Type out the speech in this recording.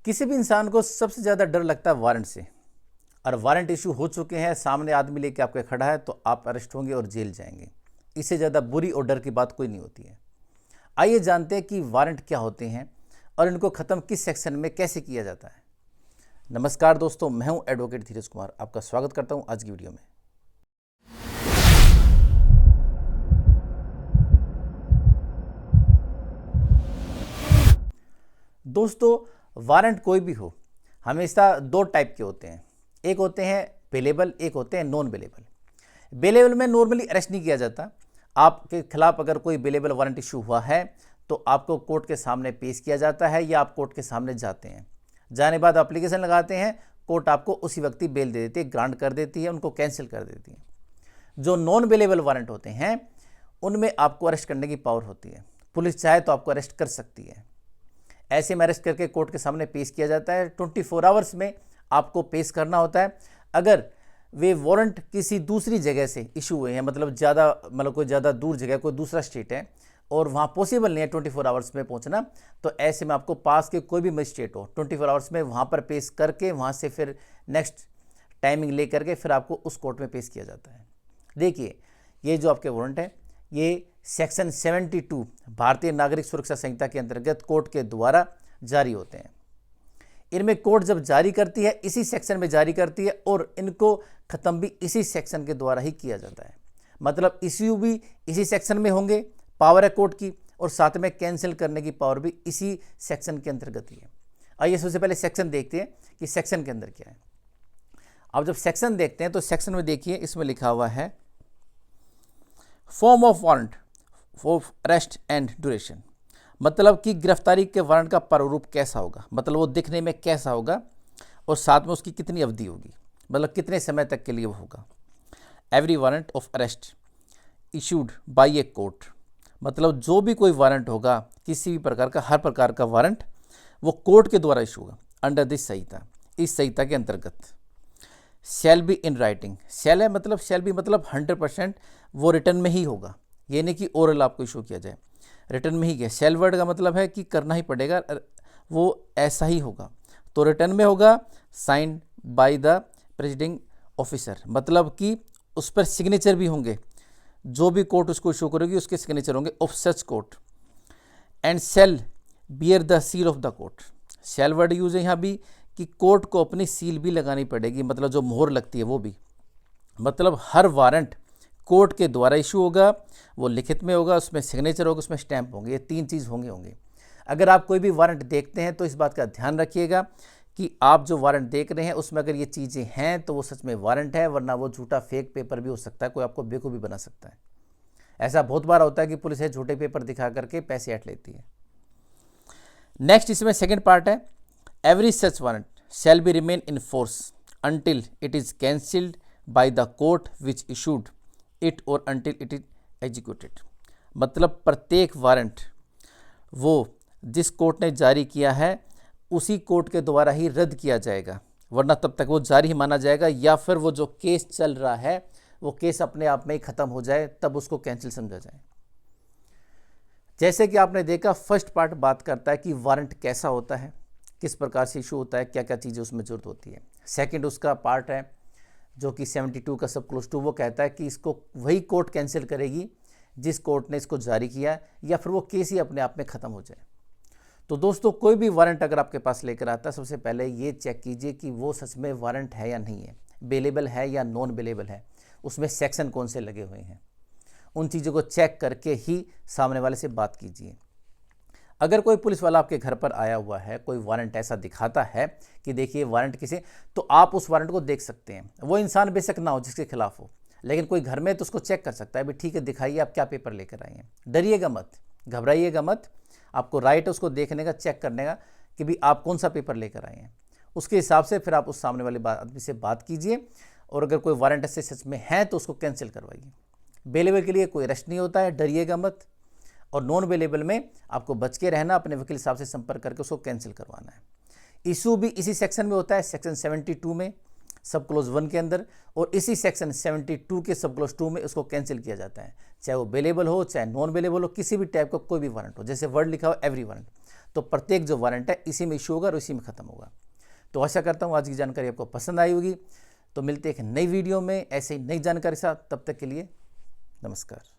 किसी भी इंसान को सबसे ज़्यादा डर लगता है वारंट से। और वारंट इशू हो चुके हैं, सामने आदमी लेके आपके खड़ा है तो आप अरेस्ट होंगे और जेल जाएंगे। इससे ज़्यादा बुरी और डर की बात कोई नहीं होती है। आइए जानते हैं कि वारंट क्या होते हैं और इनको ख़त्म किस सेक्शन में कैसे किया जाता है। नमस्कार दोस्तों, मैं हूं एडवोकेट धीरज कुमार, आपका स्वागत करता हूं आज की वीडियो में। दोस्तों, वारंट कोई भी हो, हमेशा दो टाइप के होते हैं। एक होते हैं बेलेबल, एक होते हैं नॉन बेलेबल। बेलेबल में नॉर्मली अरेस्ट नहीं किया जाता। आपके खिलाफ अगर कोई बेलेबल वारंट इशू हुआ है तो आपको कोर्ट के सामने पेश किया जाता है या आप कोर्ट के सामने जाते हैं। जाने बाद एप्लीकेशन लगाते हैं, कोर्ट आपको उसी वक्त ही बेल दे देती है, ग्रांट कर देती है, उनको कैंसिल कर देती है। जो नॉन बेलेबल वारंट होते हैं उनमें आपको अरेस्ट करने की पावर होती है। पुलिस चाहे तो आपको अरेस्ट कर सकती है। ऐसे में अरेस्ट करके कोर्ट के सामने पेश किया जाता है। 24 आवर्स में आपको पेश करना होता है। अगर वे वारंट किसी दूसरी जगह से इशू हुए हैं, मतलब कोई ज़्यादा दूर जगह, कोई दूसरा स्टेट है और वहाँ पॉसिबल नहीं है 24 आवर्स में पहुँचना, तो ऐसे में आपको पास के कोई भी मजिस्ट्रेट हो 24 आवर्स में वहाँ पर पेश करके वहाँ से फिर नेक्स्ट टाइमिंग ले करके फिर आपको उस कोर्ट में पेश किया जाता है। देखिए, ये जो आपके वारंट है ये सेक्शन 72 भारतीय नागरिक सुरक्षा संहिता के अंतर्गत कोर्ट के द्वारा जारी होते हैं। इनमें कोर्ट जब जारी करती है इसी सेक्शन में जारी करती है और इनको ख़त्म भी इसी सेक्शन के द्वारा ही किया जाता है। मतलब इश्यू भी इसी सेक्शन में होंगे, पावर है कोर्ट की, और साथ में कैंसिल करने की पावर भी इसी सेक्शन के अंतर्गत ही है। आइए सबसे पहले सेक्शन देखते हैं कि सेक्शन के अंदर क्या है। अब जब सेक्शन देखते हैं तो सेक्शन में देखिए, इसमें लिखा हुआ है form of warrant for arrest and duration. मतलब कि गिरफ्तारी के वारंट का प्रारूप कैसा होगा, मतलब वो दिखने में कैसा होगा और साथ में उसकी कितनी अवधि होगी, मतलब कितने समय तक के लिए वो होगा। Every warrant of arrest issued by a court, मतलब जो भी कोई वारंट होगा किसी भी प्रकार का, हर प्रकार का वारंट वो कोर्ट के द्वारा इशू होगा अंडर दिस संहिता, इस संहिता के अंतर्गत। शैल बी इन राइटिंग, शैल है मतलब शैल बी मतलब 100% वो रिटर्न में ही होगा, ये नहीं कि ओरल आपको इशू किया जाए, रिटर्न में ही गया। शैल वर्ड का मतलब है कि करना ही पड़ेगा, वो ऐसा ही होगा, तो रिटर्न में होगा। Signed by the presiding officer, मतलब कि उस पर सिग्नेचर भी होंगे, जो भी कोर्ट उसको इशू करेगी उसके सिग्नेचर होंगे of such court. And shall bear the seal of the court, shall word use है यहाँ भी कि कोर्ट को अपनी सील भी लगानी पड़ेगी, मतलब जो मोहर लगती है वो भी। मतलब हर वारंट कोर्ट के द्वारा इशू होगा, वो लिखित में होगा, उसमें सिग्नेचर होगा, उसमें स्टैंप होंगे, ये तीन चीज़ होंगे। अगर आप कोई भी वारंट देखते हैं तो इस बात का ध्यान रखिएगा कि आप जो वारंट देख रहे हैं उसमें अगर ये चीज़ें हैं तो वो सच में वारंट है, वरना वो झूठा फेक पेपर भी हो सकता है, कोई आपको बेवकूफ़ भी बना सकता है। ऐसा बहुत बार होता है कि पुलिस है झूठे पेपर दिखा करके पैसे ऐंठ लेती है। नेक्स्ट इसमें सेकेंड पार्ट है, every such warrant shall be remain in force until it is cancelled by the court which issued it or until it is executed। मतलब प्रत्येक वारंट वो जिस कोर्ट ने जारी किया है उसी कोर्ट के द्वारा ही रद्द किया जाएगा, वरना तब तक वो जारी ही माना जाएगा, या फिर वो जो केस चल रहा है वो केस अपने आप में ही ख़त्म हो जाए तब उसको कैंसिल समझा जाए। जैसे कि आपने देखा, फर्स्ट पार्ट बात करता है कि वारंट कैसा होता है, किस प्रकार से इशू होता है, क्या क्या चीज़ें उसमें जरूरत होती है। सेकंड उसका पार्ट है जो कि 72 का सब क्लोज 2, वो कहता है कि इसको वही कोर्ट कैंसिल करेगी जिस कोर्ट ने इसको जारी किया, या फिर वो केस ही अपने आप में ख़त्म हो जाए। तो दोस्तों, कोई भी वारंट अगर आपके पास लेकर आता है, सबसे पहले ये चेक कीजिए कि वो सच में वारंट है या नहीं है, बेलेबल है या नॉन बेलेबल है, उसमें सेक्शन कौन से लगे हुए हैं। उन चीज़ों को चेक करके ही सामने वाले से बात कीजिए। अगर कोई पुलिस वाला आपके घर पर आया हुआ है, कोई वारंट ऐसा दिखाता है कि देखिए वारंट किसे, तो आप उस वारंट को देख सकते हैं। वो इंसान बेशक ना हो जिसके खिलाफ हो, लेकिन कोई घर में तो उसको चेक कर सकता है, भाई ठीक है दिखाइए आप क्या पेपर लेकर आए हैं। डरिएगा मत, घबराइएगा मत, आपको राइट है उसको देखने का, चेक करने का कि भाई आप कौन सा पेपर लेकर आए हैं। उसके हिसाब से फिर आप उस सामने वाले आदमी से बात कीजिए, और अगर कोई वारंट ऐसे सच में है तो उसको कैंसिल करवाइए। बेलेबल के लिए कोई अरेस्ट नहीं होता है, डरिएगा मत। और नॉन अवेलेबल में आपको बच के रहना, अपने वकील साहब से संपर्क करके उसको कैंसिल करवाना है। इशू भी इसी सेक्शन में होता है, सेक्शन 72 में सब क्लोज 1 के अंदर, और इसी सेक्शन 72 के सब क्लोज 2 में उसको कैंसिल किया जाता है, चाहे वो अवेलेबल हो चाहे नॉन अवेलेबल हो, किसी भी टाइप का कोई भी वारंट हो। जैसे वर्ड लिखा हो एवरी वारंट, तो प्रत्येक जो वारंट है इसी में इशू होगा और इसी में ख़त्म होगा। तो आशा करता हूँ आज की जानकारी आपको पसंद आई होगी। तो मिलते हैं एक नई वीडियो में ऐसे ही नई जानकारी के साथ, तब तक के लिए नमस्कार।